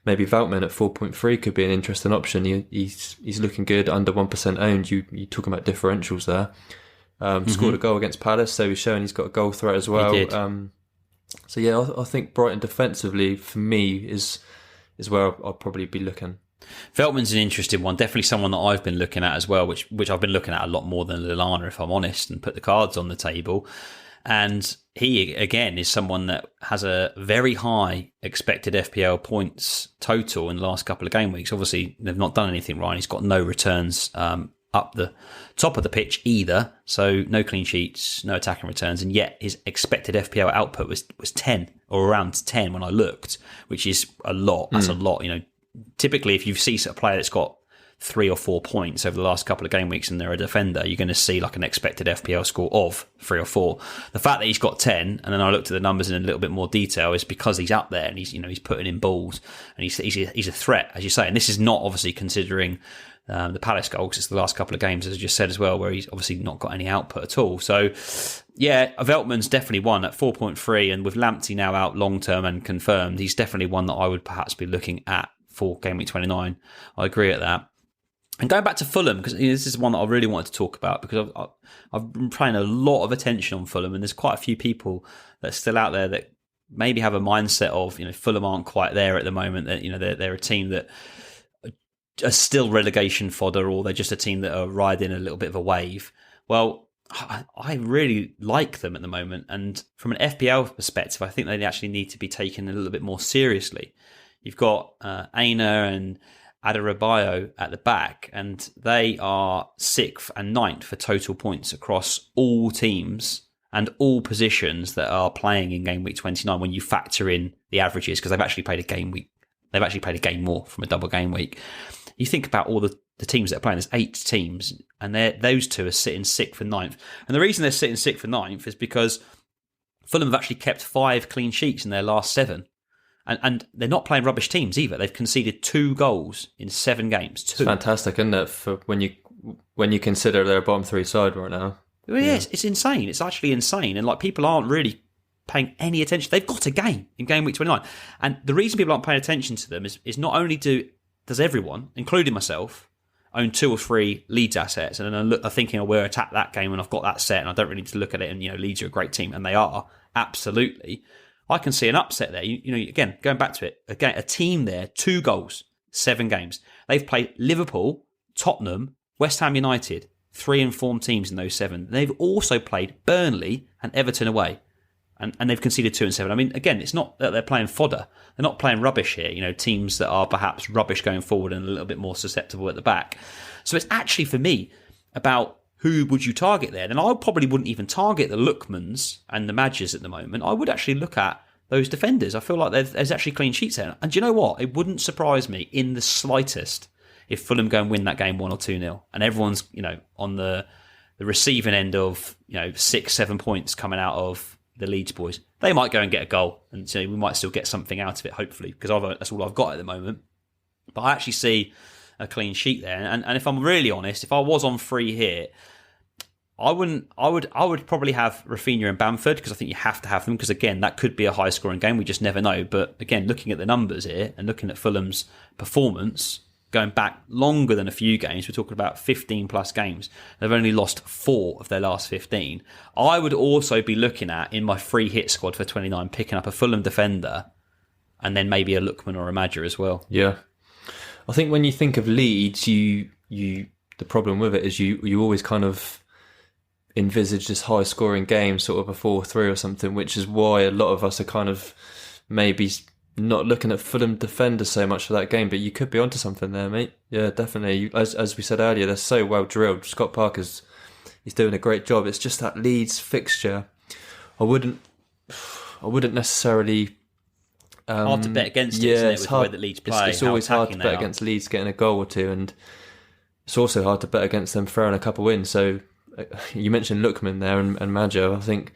maybe Veltman at 4.3 could be an interesting option. He's looking good, under 1% owned. You're talking about differentials there. Scored a goal against Palace, so he's showing he's got a goal threat as well. He did. So yeah, I think Brighton defensively for me is where I'll probably be looking. Veltman's an interesting one, definitely someone that I've been looking at as well, which I've been looking at a lot more than Lallana, if I'm honest, and put the cards on the table. And he, again, is someone that has a very high expected FPL points total in the last couple of game weeks. Obviously, they've not done anything right. He's got no returns up the top of the pitch either. So no clean sheets, no attacking returns, and yet his expected FPL output was 10 or around 10 when I looked, which is a lot. That's a lot. Typically if you see a player that's got 3 or 4 points over the last couple of game weeks and they're a defender, you're going to see like an expected FPL score of 3 or 4. The fact that he's got 10, and then I looked at the numbers in a little bit more detail, is because he's up there and he's putting in balls and he's a threat, as you say. And this is not obviously considering the Palace goal, because it's the last couple of games, as I just said as well, where he's obviously not got any output at all. So, yeah, Veltman's definitely one at 4.3, and with Lamptey now out long term and confirmed, he's definitely one that I would perhaps be looking at for game week 29. I agree at that. And going back to Fulham, because this is one that I really wanted to talk about, because I've been paying a lot of attention on Fulham, and there's quite a few people that are still out there that maybe have a mindset of, Fulham aren't quite there at the moment, that they're a team that are still relegation fodder, or they're just a team that are riding a little bit of a wave. Well, I really like them at the moment, and from an FPL perspective, I think they actually need to be taken a little bit more seriously. You've got Aina and Adarabioyo at the back, and they are 6th and 9th for total points across all teams and all positions that are playing in game week 29 when you factor in the averages, because they've actually played a game week. They've actually played a game more from a double game week. You think about all the teams that are playing, there's 8 teams, and those two are sitting 6th and 9th. And the reason they're sitting 6th and 9th is because Fulham have actually kept 5 clean sheets in their last 7. And they're not playing rubbish teams either. They've conceded 2 goals in 7 games. 2. It's fantastic, isn't it, for when you consider they're a bottom 3 side right now? Well, yes, it's insane. It's actually insane. And people aren't really paying any attention. They've got a game in game week 29. And the reason people aren't paying attention to them is not only does everyone, including myself, own 2 or 3 Leeds assets, and then I'm thinking, we'll attack that game and I've got that set and I don't really need to look at it, and Leeds are a great team, and they are, absolutely. I can see an upset there. Again, going back to it, again, a team there, 2 goals, 7 games. They've played Liverpool, Tottenham, West Ham United, 3 informed teams in those 7. They've also played Burnley and Everton away, and they've conceded 2 and 7. I mean, again, it's not that they're playing fodder. They're not playing rubbish here, teams that are perhaps rubbish going forward and a little bit more susceptible at the back. So it's actually, for me, about who would you target there? Then I probably wouldn't even target the Lookmans and the Madgers at the moment. I would actually look at those defenders. I feel like there's actually clean sheets there. And do you know what? It wouldn't surprise me in the slightest if Fulham go and win that game 1 or 2-0. And everyone's, on the receiving end of, 6-7 points coming out of the Leeds boys. They might go and get a goal, and we might still get something out of it, hopefully, because that's all I've got at the moment. But I actually see a clean sheet there. And if I'm really honest, if I was on free hit, I would probably have Rafinha and Bamford, because I think you have to have them, because again, that could be a high scoring game. We just never know. But again, looking at the numbers here and looking at Fulham's performance going back longer than a few games, we're talking about 15 plus games. They've only lost 4 of their last 15. I would also be looking at, in my free hit squad for 29, picking up a Fulham defender and then maybe a Lookman or a Madger as well. Yeah. I think when you think of Leeds, the problem with it is you always kind of envisage this high scoring game, sort of a 4-3 or something, which is why a lot of us are kind of maybe not looking at Fulham defenders so much for that game. But you could be onto something there, mate. Yeah, definitely. As we said earlier, they're so well drilled. Scott Parker's he's doing a great job. It's just that Leeds fixture, I wouldn't necessarily. Hard to bet against it, isn't it, with the way that Leeds play. It's always hard to bet against Leeds getting a goal or 2, and it's also hard to bet against them throwing a couple in. So you mentioned Lookman there and Madger. I think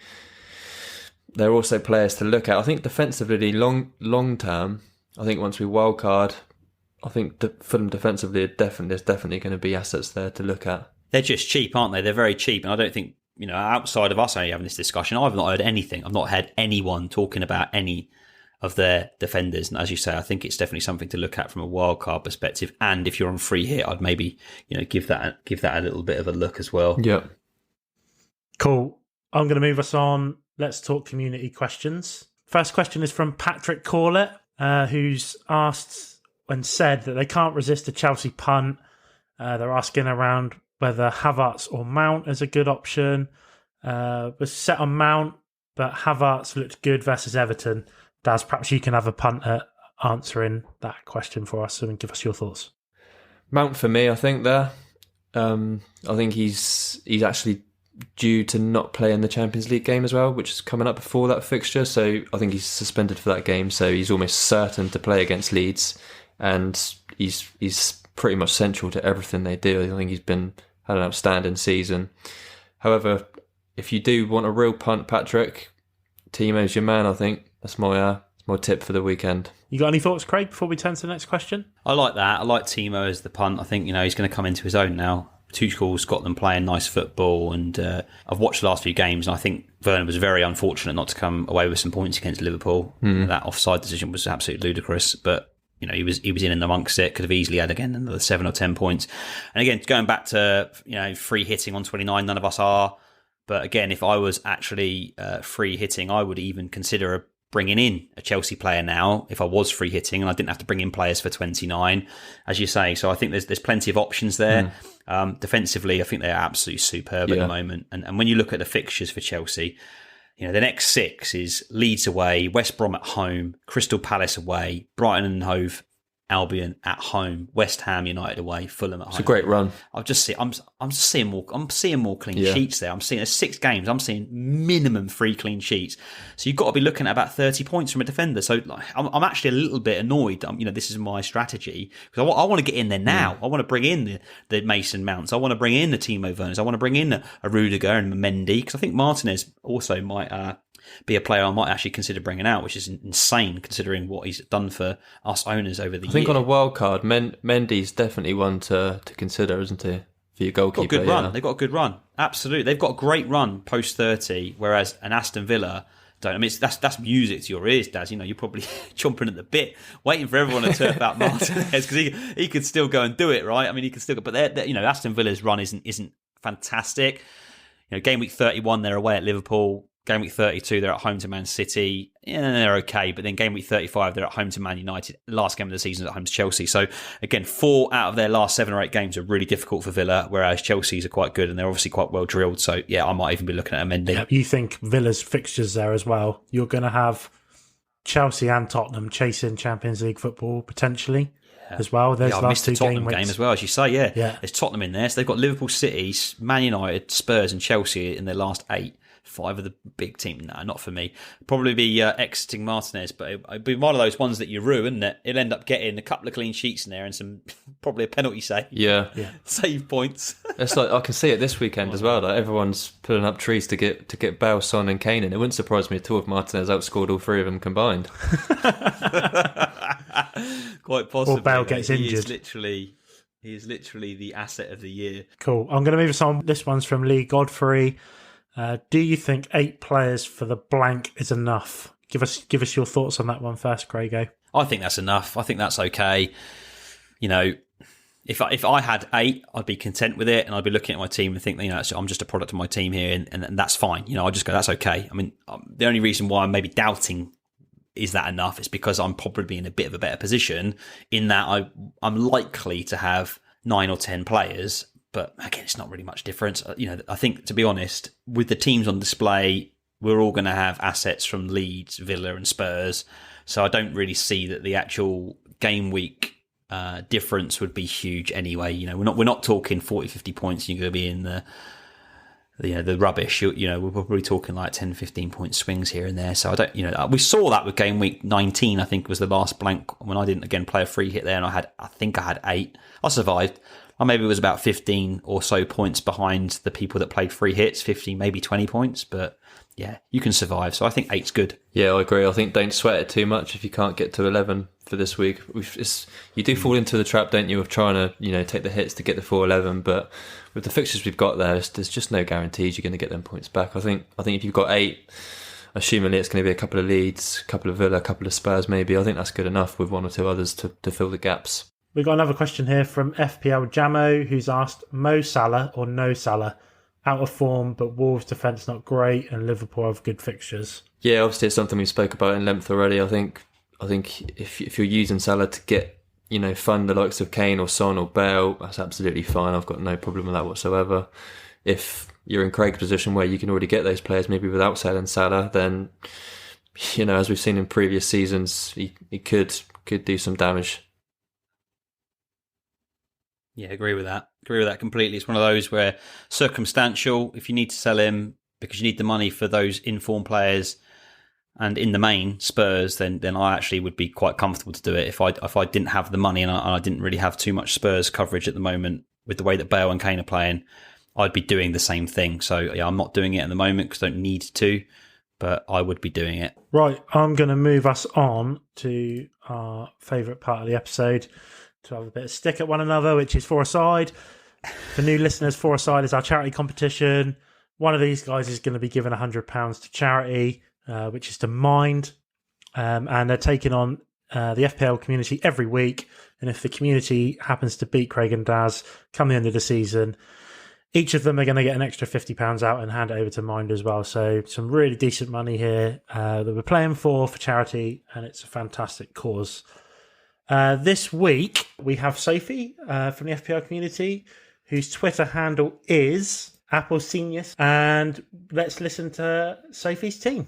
they're also players to look at. I think defensively, long term, I think once we wildcard, I think Fulham defensively, there's definitely going to be assets there to look at. They're just cheap, aren't they? They're very cheap, and I don't think, outside of us only having this discussion, I've not heard anything. I've not heard anyone talking about any of their defenders, and as you say, I think it's definitely something to look at from a wildcard perspective. And if you're on free hit, I'd maybe give that a little bit of a look as well. Yeah. Cool. I'm going to move us on. Let's talk community questions. First question is from Patrick Corlett, who's asked and said that they can't resist a Chelsea punt. They're asking around whether Havertz or Mount is a good option. Was set on Mount, but Havertz looked good versus Everton. Daz, perhaps you can have a punt at answering that question for us and give us your thoughts. Mount for me, I think there. I think he's actually due to not play in the Champions League game as well, which is coming up before that fixture. So I think he's suspended for that game. So he's almost certain to play against Leeds, and he's pretty much central to everything they do. I think he's had an outstanding season. However, if you do want a real punt, Patrick, Timo's your man. I think that's my tip for the weekend. You got any thoughts, Craig, before we turn to the next question? I like that. I like Timo as the punt. I think he's going to come into his own now. Tuchel's got them playing nice football, and I've watched the last few games, and I think Werner was very unfortunate not to come away with some points against Liverpool. That offside decision was absolutely ludicrous, but he was in and amongst it. Could have easily had again another 7 or 10 points. And again, going back to free hitting on 29, none of us are. But again, if I was actually free hitting, I would even consider bringing in a Chelsea player now if I was free hitting and I didn't have to bring in players for 29, as you say. So I think there's plenty of options there. Defensively, I think they're absolutely superb at the moment. And when you look at the fixtures for Chelsea, the next 6 is Leeds away, West Brom at home, Crystal Palace away, Brighton and Hove Albion at home, West Ham United away, Fulham at home. It's a great run. I'm just seeing more clean sheets there. I'm seeing there's 6 games. I'm seeing minimum 3 clean sheets. So you've got to be looking at about 30 points from a defender. So I'm actually a little bit annoyed. This is my strategy because I want to get in there now. I want to bring in the Mason Mounts. I want to bring in the Timo Werners. I want to bring in a Rudiger and a Mendy, because I think Martinez also might be a player I might actually consider bringing out, which is insane considering what he's done for us owners over the years. I think on a wild card, Mendy's definitely one to consider, isn't he? For your goalkeeper. Got a good run. They've got a good run. Absolutely. They've got a great run post 30, whereas an Aston Villa don't. I mean, that's music to your ears, Daz. You're probably chomping at the bit, waiting for everyone to turf out Martinez, because he could still go and do it, right? I mean, he could still go, but Aston Villa's run isn't fantastic. Game week 31, they're away at Liverpool. Game week 32, they're at home to Man City. Yeah, they're okay. But then game week 35, they're at home to Man United. Last game of the season at home to Chelsea. So again, 4 out of their last 7 or 8 games are really difficult for Villa, whereas Chelsea's are quite good and they're obviously quite well drilled. So yeah, I might even be looking at a Mendy. Yeah, you think Villa's fixtures there as well? You're going to have Chelsea and Tottenham chasing Champions League football potentially as well. There's I missed the Tottenham game as well, as you say. Yeah, there's Tottenham in there. So they've got Liverpool, City, Man United, Spurs, and Chelsea in their last 8. 5 of the big team. No, not for me. Probably be exiting Martinez, but it'd be one of those ones that you ruin, isn't it? It'll end up getting a couple of clean sheets in there and some probably a penalty save. Yeah. Save points. It's like I can see it this weekend as well. Like everyone's pulling up trees to get Bale, Son, and Kane in. It wouldn't surprise me at all if Martinez outscored all 3 of them combined. Quite possibly. Or Bale gets injured. He is literally the asset of the year. Cool. I'm going to move us on. This one's from Lee Godfrey. Do you think 8 players for the blank is enough? Give us your thoughts on that one first, Craigo. I think that's enough. I think that's okay. If I had 8, I'd be content with it, and I'd be looking at my team and think, I'm just a product of my team here, and that's fine. I'll just go, that's okay. I mean, the only reason why I'm maybe doubting is that enough is because I'm probably in a bit of a better position in that I'm likely to have 9 or 10 players. But again, it's not really much difference. I think, to be honest, with the teams on display, we're all going to have assets from Leeds, Villa and Spurs. So I don't really see that the actual game week difference would be huge anyway. We're not talking 40, 50 points. You're going to be in the rubbish. We're probably talking like 10, 15 point swings here and there. So I don't, we saw that with game week 19, I think was the last blank when I didn't again play a free hit there. And I think I had 8. I survived. I maybe was about 15 or so points behind the people that played free hits, 15, maybe 20 points. But yeah, you can survive. So I think 8's good. Yeah, I agree. I think don't sweat it too much if you can't get to 11 for this week. You do fall into the trap, don't you, of trying to take the hits to get the full 11. But with the fixtures we've got there, there's just no guarantees you're going to get them points back. I think if you've got 8, assumingly it's going to be a couple of Leeds, a couple of Villa, a couple of Spurs maybe. I think that's good enough with 1 or 2 others to fill the gaps. We've got another question here from FPL Jamo, who's asked Mo Salah or no Salah. Out of form, but Wolves' defence not great, and Liverpool have good fixtures. Yeah, obviously it's something we spoke about in length already. I think if you're using Salah to get fund the likes of Kane or Son or Bale, that's absolutely fine. I've got no problem with that whatsoever. If you're in Craig's position where you can already get those players maybe without selling Salah, then as we've seen in previous seasons, he could do some damage. Yeah, agree with that. Agree with that completely. It's one of those where circumstantial. If you need to sell him because you need the money for those informed players, and in the main Spurs, then I actually would be quite comfortable to do it if I didn't have the money and I didn't really have too much Spurs coverage at the moment with the way that Bale and Kane are playing. I'd be doing the same thing. So yeah, I'm not doing it at the moment because I don't need to, but I would be doing it. Right, I'm going to move us on to our favourite part of the episode, to have a bit of stick at one another, which is Four Aside. For new listeners, Four Aside is our charity competition. One of these guys is going to be given £100 to charity, which is to Mind, and they're taking on the FPL community every week. And if the community happens to beat Craig and Daz come the end of the season, each of them are going to get an extra £50 out and hand it over to Mind as well. So some really decent money here that we're playing for charity, and it's a fantastic cause. This week, we have Sophie from the FPL community, whose Twitter handle is Applecenius. And let's listen to Sophie's team.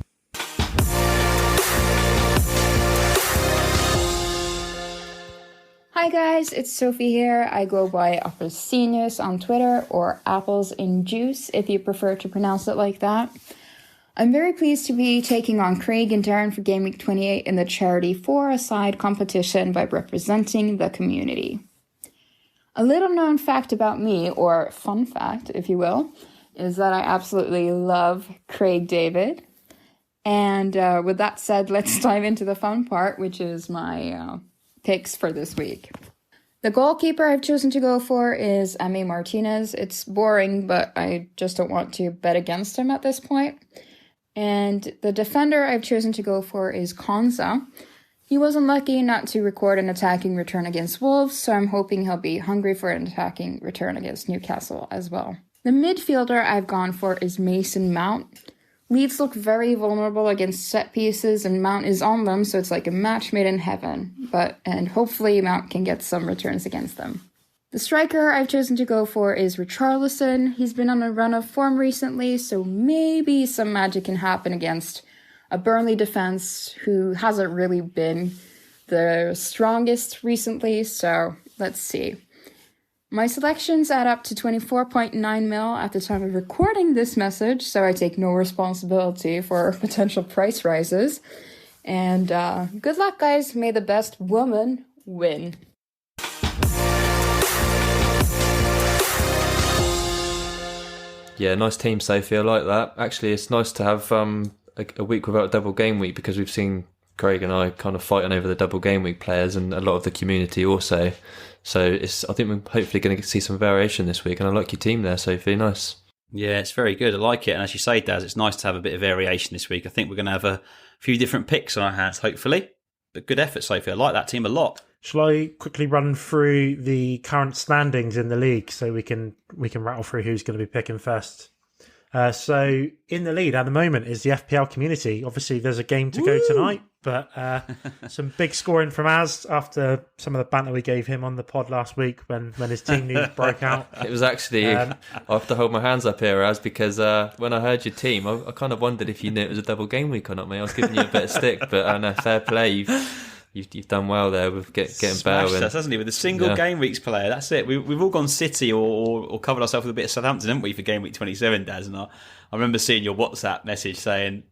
Hi guys, it's Sophie here. I go by Applecenius on Twitter, or Apples in Juice if you prefer to pronounce it like that. I'm very pleased to be taking on Craig and Darren for Game Week 28 in the charity Four Aside competition by representing the community. A little known fact about me, or fun fact if you will, is that I absolutely love Craig David. And with that said, let's dive into the fun part, which is my picks for this week. The goalkeeper I've chosen to go for is Emi Martinez. It's boring, but I just don't want to bet against him at this point. And the defender I've chosen to go for is Konsa. He was unlucky not to record an attacking return against Wolves, so I'm hoping he'll be hungry for an attacking return against Newcastle as well. The midfielder I've gone for is Mason Mount. Leeds look very vulnerable against set pieces, and Mount is on them, so it's like a match made in heaven. And hopefully Mount can get some returns against them. The striker I've chosen to go for is Richarlison. He's been on a run of form recently, so maybe some magic can happen against a Burnley defense who hasn't really been the strongest recently, so let's see. My selections add up to 24.9 mil at the time of recording this message, so I take no responsibility for potential price rises. And good luck, guys. May the best woman win. Yeah, nice team, Sophie. I like that. Actually, it's nice to have a week without a double game week, because we've seen Craig and I kind of fighting over the double game week players, and a lot of the community also. So I think we're hopefully going to see some variation this week, and I like your team there, Sophie. Nice. Yeah, it's very good. I like it. And as you say, Daz, it's nice to have a bit of variation this week. I think we're going to have a few different picks on our hands, hopefully. But good effort, Sophie. I like that team a lot. Shall I quickly run through the current standings in the league so we can rattle through who's going to be picking first? So in the lead at the moment is the FPL community. Obviously, there's a game to go tonight, but some big scoring from Az after some of the banter we gave him on the pod last week when his team news broke out. It was actually, I have to hold my hands up here, Az, because when I heard your team, I kind of wondered if you knew it was a double game week or not, mate. I was giving you a bit of stick, but no, fair play. You've done well there with getting Bale in. Us, hasn't he? With a single game weeks player, that's it. We've all gone City or covered ourselves with a bit of Southampton, haven't we, for game week 27, Daz? And I remember seeing your WhatsApp message saying,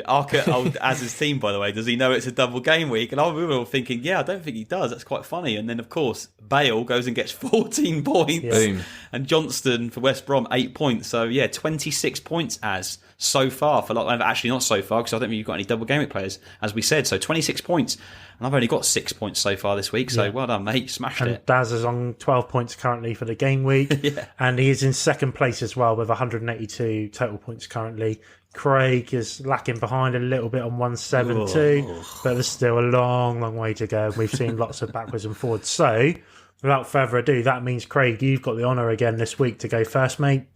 Az's team, by the way, does he know it's a double game week? And we were all thinking, yeah, I don't think he does. That's quite funny. And then, of course, Bale goes and gets 14 points. Boom. And Johnston for West Brom, 8 points. So, yeah, 26 points as so far. Actually, not so far, because I don't think you've got any double game week players, as we said. So, 26 points. And I've only got 6 points so far this week. So, well done, mate. Smashed it. Daz is on 12 points currently for the game week. Yeah. And he is in second place as well with 182 total points currently. Craig is lacking behind a little bit on 172, but there's still a long, long way to go. We've seen lots of backwards and forwards. So, without further ado, that means, Craig, you've got the honour again this week to go first, mate.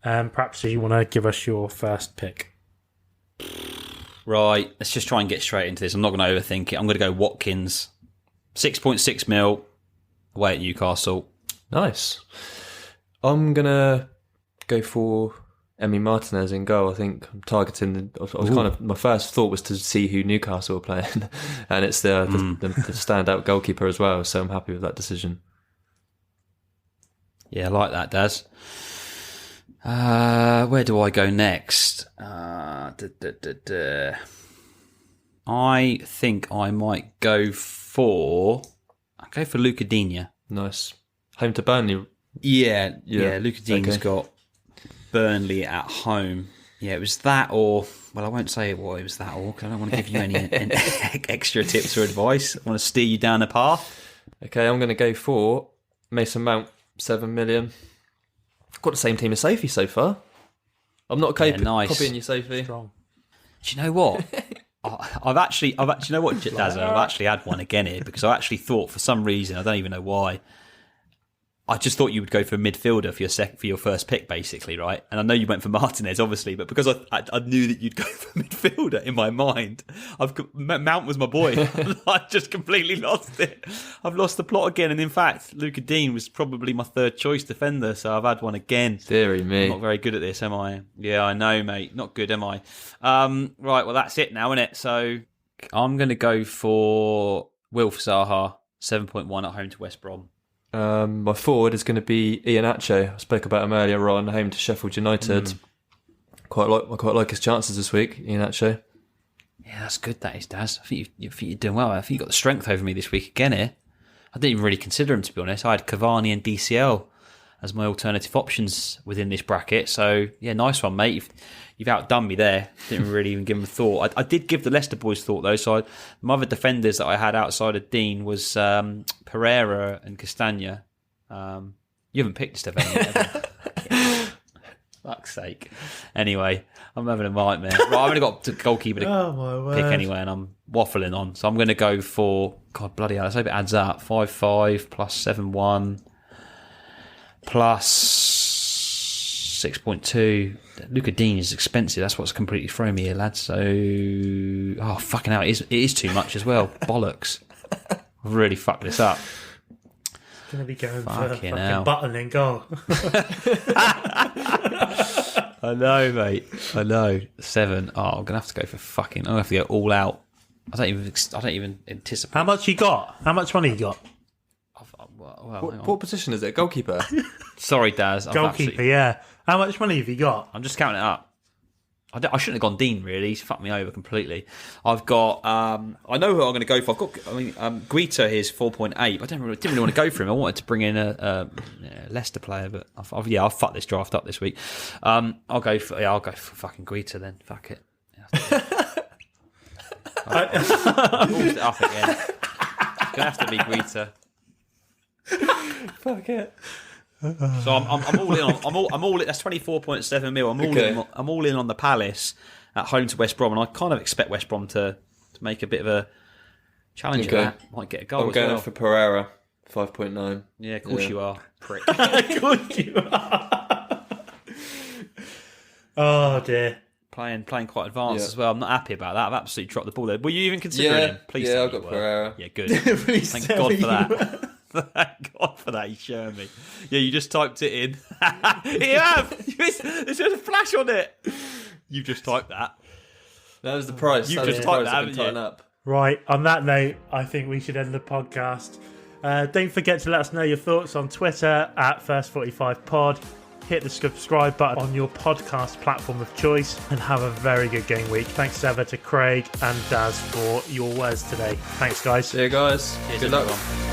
Perhaps you want to give us your first pick. Right, let's just try and get straight into this. I'm not going to overthink it. I'm going to go Watkins. 6.6 mil away at Newcastle. Nice. I'm going to go for Emi Martinez in goal. I think I'm targeting. My first thought was to see who Newcastle were playing, and it's the standout goalkeeper as well. So I'm happy with that decision. Yeah, I like that, Daz. Where do I go next? I think I might go for Luca Digne. Nice. Home to Burnley. Yeah. Luca Digne's got Burnley at home. Yeah, it was that or... Well, I won't say what it was that or, because I don't want to give you any extra tips or advice. I want to steer you down a path. Okay, I'm going to go for Mason Mount, 7 million. I've got the same team as Sophie so far. I'm not copying you, Sophie. Strong. Do you know what? I've actually, you know what, Daz? I've actually had one again here because I actually thought for some reason, I don't even know why, I just thought you would go for a midfielder for your first pick, basically, right? And I know you went for Martinez, obviously, but because I knew that you'd go for midfielder in my mind, Mount was my boy. I just completely lost it. I've lost the plot again, and in fact, Luca Digne was probably my third choice defender, so I've had one again. Deary me. I'm not very good at this, am I? Yeah, I know, mate. Not good, am I? Right, well, that's it now, isn't it? So I'm going to go for Wilf Zaha, 7.1 at home to West Brom. My forward is going to be Iheanacho. I spoke about him earlier on, home to Sheffield United. I quite like his chances this week, Iheanacho. Yeah, that's good, that is, Daz. I think you're doing well. I think you got the strength over me this week again here. I didn't even really consider him, to be honest. I had Cavani and DCL as my alternative options within this bracket. So, yeah, nice one, mate. You've outdone me there. Didn't really even give him a thought. I did give the Leicester boys thought, though. So my other defenders that I had outside of Dean was Pereira and Castagna. You haven't picked stuff, have you? Fuck's sake. Anyway, I'm having a nightmare. Right, I've only got a goalkeeper to pick anyway, and I'm waffling on. So I'm going to go for, God bloody hell, let's hope it adds up. 5-5 plus 7-1 plus 6.2. Luca Digne is expensive. That's what's completely thrown me here, lads. So, fucking hell, it is too much as well. Bollocks. I've really fucked this up. Going to be going for fucking Button in goal. I know, mate. I know. 7. Oh, I'm going to have to go for fucking... I'm going to have to go all out. I don't even anticipate. How much you got? How much money you got? What position is it? Goalkeeper? Sorry, Daz. Goalkeeper, yeah. How much money have you got? I'm just counting it up. I shouldn't have gone Dean, really. He's fucked me over completely. I've got... I know who I'm going to go for. Guita here is 4.8, but I didn't really want to go for him. I wanted to bring in a Leicester player, but I've fucked this draft up this week. I'll go for fucking Guita then. Fuck it. I've ballsed it up again. It's going to have to be Guita. Fuck it. So I'm all in on I'm all in. That's 24.7 mil. I'm all in on the Palace at home to West Brom, and I kind of expect West Brom to make a bit of a challenge of that. Might get a goal. I'm going for Pereira, 5.9. Yeah, of course you are, prick. Of course you are. Oh dear. Playing quite advanced as well. I'm not happy about that. I've absolutely dropped the ball there. Were you even considering him? Please. Yeah, I've got Pereira. Yeah, good. Thank God for that. Thank God for that, he's showing me. Yeah, you just typed it in. You have! There's a flash on it. You've just typed that. That was the price. You've just typed that, haven't you? Up. Right, on that note, I think we should end the podcast. Don't forget to let us know your thoughts on Twitter at First45Pod. Hit the subscribe button on your podcast platform of choice and have a very good game week. Thanks ever to Craig and Daz for your words today. Thanks, guys. See you guys. Cheers, good luck. Everyone.